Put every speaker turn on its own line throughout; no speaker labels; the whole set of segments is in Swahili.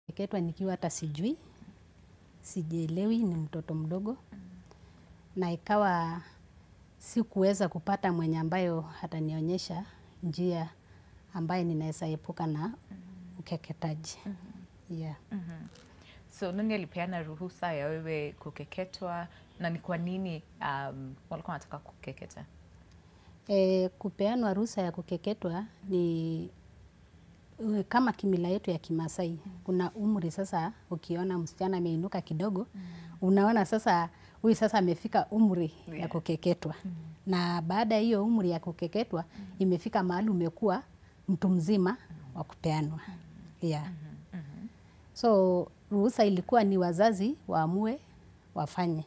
Keketwa nikiwa hata sijui, sijielewi, ni mtoto mdogo. Na ikawa sikuweza kupata mwenye ambayo atanionyesha njia ambaye ninaweza epuka na ukeketaji. Yeah.
So nani alipeana ruhusa ya wewe kukeketwa na ni kwa nini walikuwa wanataka kukeketa?
Kupeanwa ruhusa ya kukeketwa ni kama kimila yetu ya Kimasai. Kuna umri sasa, ukiona msichana ameinuka kidogo, unaona sasa huyu sasa amefika umri ya kukeketwa. Na baada ya hiyo umri ya kukeketwa, imefika mahali umekuwa mtu mzima wa kupeanwa. Yeah. So ruhusa ilikuwa ni wazazi waamue wafanye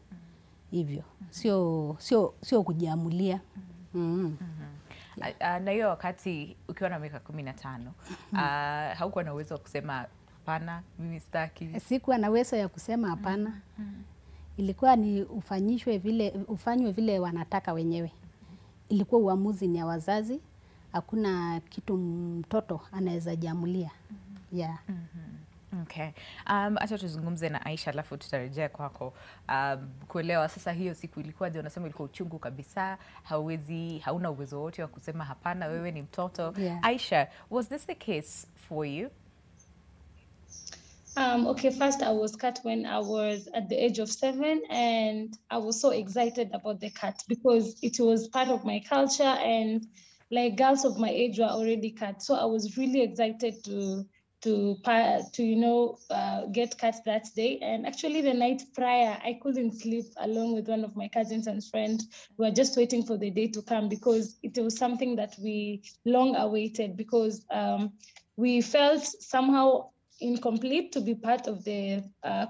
hivyo. Sio kujiamulia.
Na hiyo wakati ukiwa na miaka 15, haukuwa na uwezo wa kusema hapana, mimi sitaki?
Sikuwa na uwezo ya kusema hapana. Ilikuwa ni ufanywe vile wanataka wenyewe. Ilikuwa uamuzi ni ya wazazi, hakuna kitu mtoto anaweza jiamulia. Yeah.
Okay. Acha tuzungumze na Aisha alafu tutarejea kwako. Kuelewa sasa hiyo siku ilikuwaje? Unasema ilikuwa uchungu kabisa, hauna uwezo wote wa kusema hapana, wewe ni mtoto.
Yeah.
Aisha, was this the case for you?
Okay, first I was cut when I was at the age of 7, and I was so excited about the cut because it was part of my culture, and like girls of my age were already cut. So I was really excited to get cut that day. And actually the night prior, I couldn't sleep along with one of my cousins and friends. We were just waiting for the day to come because it was something that we long awaited, because we felt somehow incomplete to be part of the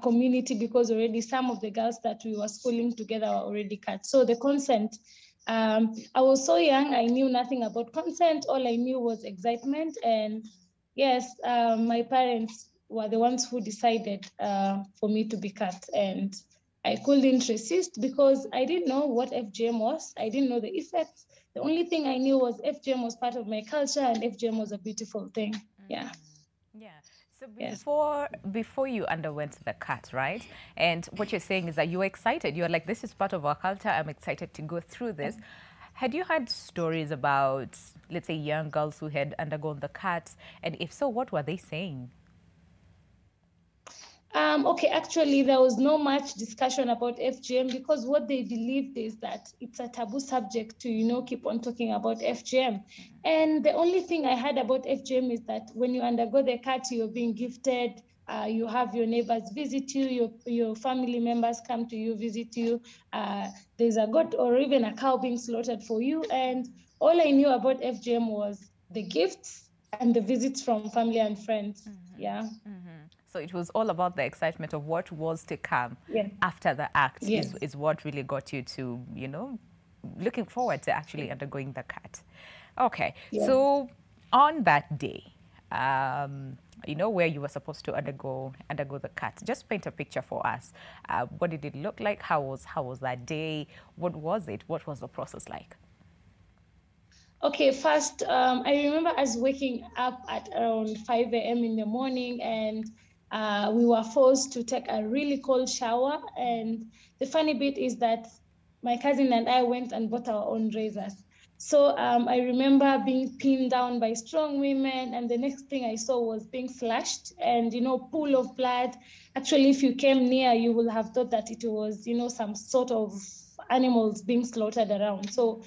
community, because already some of the girls that we were schooling together were already cut. So the consent, I was so young, I knew nothing about consent. All I knew was excitement. And yes, my parents were the ones who decided for me to be cut, and I couldn't resist because I didn't know what FGM was. I didn't know the effects. The only thing I knew was FGM was part of my culture, and FGM was a beautiful thing. Yeah.
Yeah. So before you underwent the cut, right? And what you're saying is that you were excited. You're like, this is part of our culture. I'm excited to go through this. Had you heard stories about, let's say, young girls who had undergone the cut? And if so, what were they saying?
Okay, actually, there was no much discussion about FGM because what they believed is that it's a taboo subject to, keep on talking about FGM. And the only thing I heard about FGM is that when you undergo the cut, you're being gifted, you have your neighbors visit you, your family members come to you, visit you. There's a goat or even a cow being slaughtered for you. And all I knew about FGM was the gifts and the visits from family and friends. Yeah.
So it was all about the excitement of what was to come after the act.
Yes.
Is what really got you to, looking forward to actually undergoing the cut. Okay.
Yes.
So on that day, where you were supposed to undergo the cut, just paint a picture for us. What did it look like? How was that day? What was it? What was the process like?
Okay, first, I remember us waking up at around 5 a.m. in the morning, and we were forced to take a really cold shower. And the funny bit is that my cousin and I went and bought our own razors. So I remember being pinned down by strong women, and the next thing I saw was being slashed and, pool of blood. Actually, if you came near, you will have thought that it was, some sort of animals being slaughtered around. So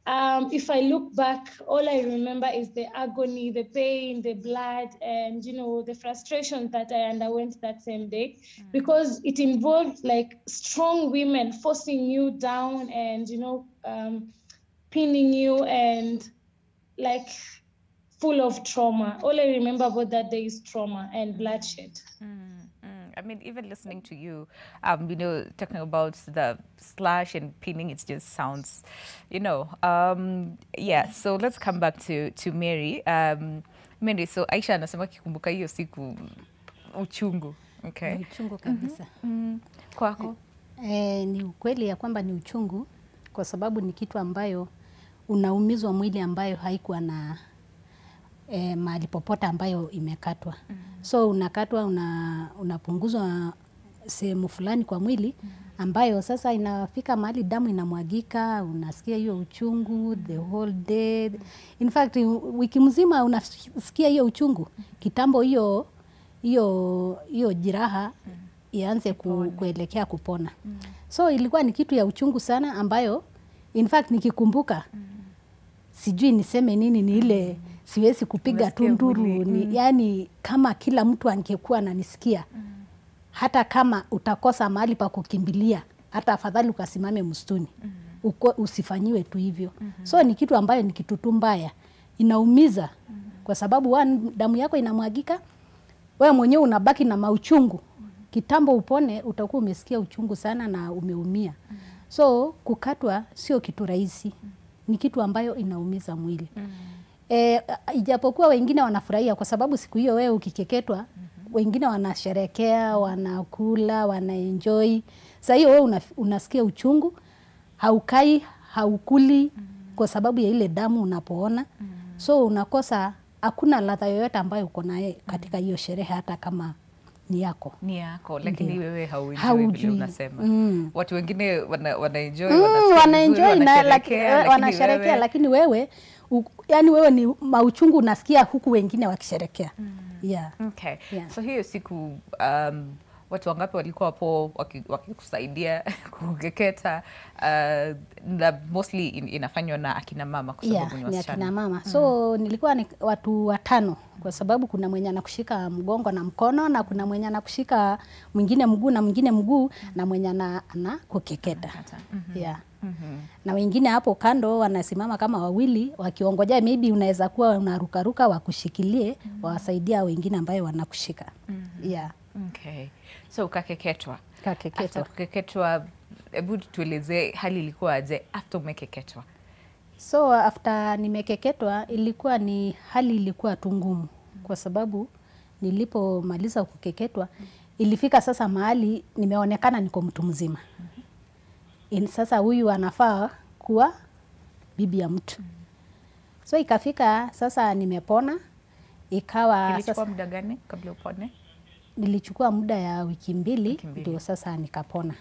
if I look back, all I remember is the agony, the pain, the blood, and, the frustration that I underwent that same day, because it involved like strong women forcing you down and, pinning you and like full of trauma. All I remember about that day is trauma and bloodshed.
I mean, even listening to you, talking about the slash and pinning, it just sounds, yeah. So let's come back to Mary. Mary, so Aisha anasema kikumbuka hiyo siku uchungu. Okay.
Uchungu kabisa.
Kwako?
Ni ukweli ya kwamba ni uchungu, kwa sababu ni kitu ambayo unaumizwa mwili ambayo haikuwa na mahali popote ambayo imekatwa. So unakatwa, unapunguzwa sehemu fulani kwa mwili ambayo sasa inafika mahali damu inamwagika, unasikia hiyo uchungu the whole day. In fact wiki mzima unasikia hiyo uchungu. Kitambo hiyo jeraha ianze kuelekea kupona. So ilikuwa ni kitu ya uchungu sana ambayo in fact nikikumbuka sijui niseme nini, ni ile siwezi kupiga tunduru, yani kama kila mtu angekuwa ananisikia. Hata kama utakosa mahali pa kukimbilia, hata afadhali ukasimame msituni. Usifanyiwe tu hivyo. So ni kitu ambayo ni kitu tu mbaya. Inaumiza kwa sababu damu yako inamwagika, wewe mwenyewe unabaki na mauchungu. Kitambo upone utakuwa umesikia uchungu sana na umeumia. So kukatwa sio kitu rahisi. Ni kitu ambayo inaumiza mwili. Ijapokuwa wengine wanafurahia kwa sababu siku hiyo wewe ukikeketwa, wengine wanasherekea, wanakula, wanaenjoy. Sasa hiyo wewe unasikia uchungu, haukai, haukuli kwa sababu ya ile damu unapoona. So unakosa, hakuna ladha yoyote ambayo uko naye katika hiyo sherehe hata kama ni yako.
Ni yako, lakini wewe hauenjoy vile unasema. Watu wengine wanaenjoy,
wanasherekea, lakini wewe yani wewe ni mauchungu unasikia huku wengine wakisherekea.
Okay. So hiyo siku watu wangapi walikuwa hapo wakikusaidia kukeketa? Na mostly inafanywa na akina mama kwa sababu ni wasichana.
Akina mama. So nilikuwa ni watu 5 kwa sababu kuna mwenye anakushika mgongo na mkono, na kuna mwenye anakushika mwingine mguu na mwingine mguu, na mwenye anakukeketa. Na wengine hapo kando wanasimama kama wawili wakiongojea, maybe unaweza kuwa unarukaruka wakushikilie, wasaidia wengine ambayo wanakushika.
Okay. So ukakeketwa.
Kakeketwa.
Kukeketwa, hebu tueleze hali ilikuwa aje after umekeketwa?
So after nimekeketwa hali ilikuwa tu ngumu kwa sababu nilipomaliza kukeketwa ilifika sasa mahali nimeonekana niko mtu mzima. Sasa huyu anafaa kuwa bibi ya mtu. So ikafika sasa nimepona, ikawa
ilichukua muda gani kabla upone?
Nilichukua muda ya wiki 2 ndio sasa nikapona.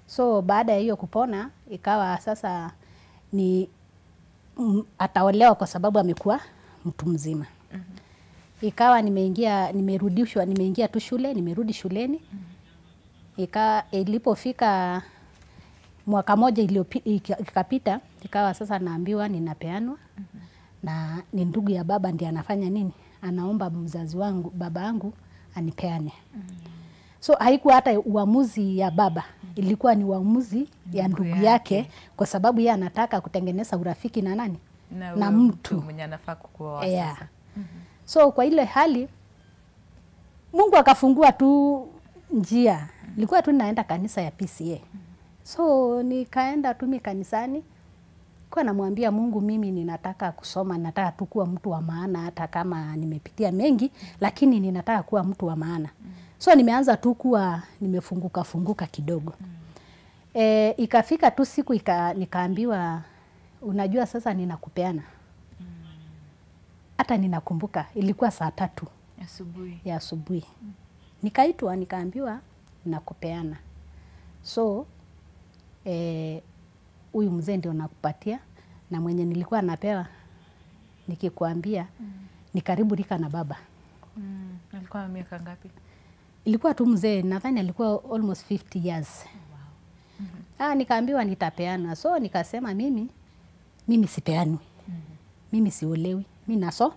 So baada ya hiyo kupona ikawa sasa ataolewa kwa sababu amekuwa mtu mzima. Ikawa nimeingia tu shule, nimerudi shuleni. Ilipofika mwaka moja ikapita, ikawa sasa naambiwa ninapeanwa. Na ni ndugu ya baba ndiye anafanya nini? Anaomba mzazi wangu, baba yangu anipeane. So haikuwa hata uamuzi ya baba, ilikuwa ni uamuzi ya ndugu yake kwa sababu yeye anataka kutengeneza urafiki na nani? Na mtu
mwenye anafaa kukuoa sasa.
So kwa ile hali Mungu akafungua tu njia. Nilikuwa tu naenda kanisa ya PCA. So nikaenda tu kanisani. Kwa namwambia Mungu, mimi ninataka kusoma, nataka tu kuwa mtu wa maana, hata kama nimepitia mengi, lakini ninataka kuwa mtu wa maana. So nimeanza tu kuwa nimefunguka kidogo. Ikafika tu siku nikaambiwa, unajua sasa ninakupeana. Hata ninakumbuka ilikuwa saa 3 ya asubuhi. Nikaitwa nikaambiwa ninakupeana. So huyu mzee ndio nakupatia, na mwenye nilikuwa napewa nikikuambia ni karibu rika na baba.
Alikuwa miaka ngapi?
Ilikuwa tu mzee, nadhani alikuwa almost 50 years. Nikaambiwa nitapeana. So nikasema mimi sipeani. Mimi siolewi. Mimi nasoma.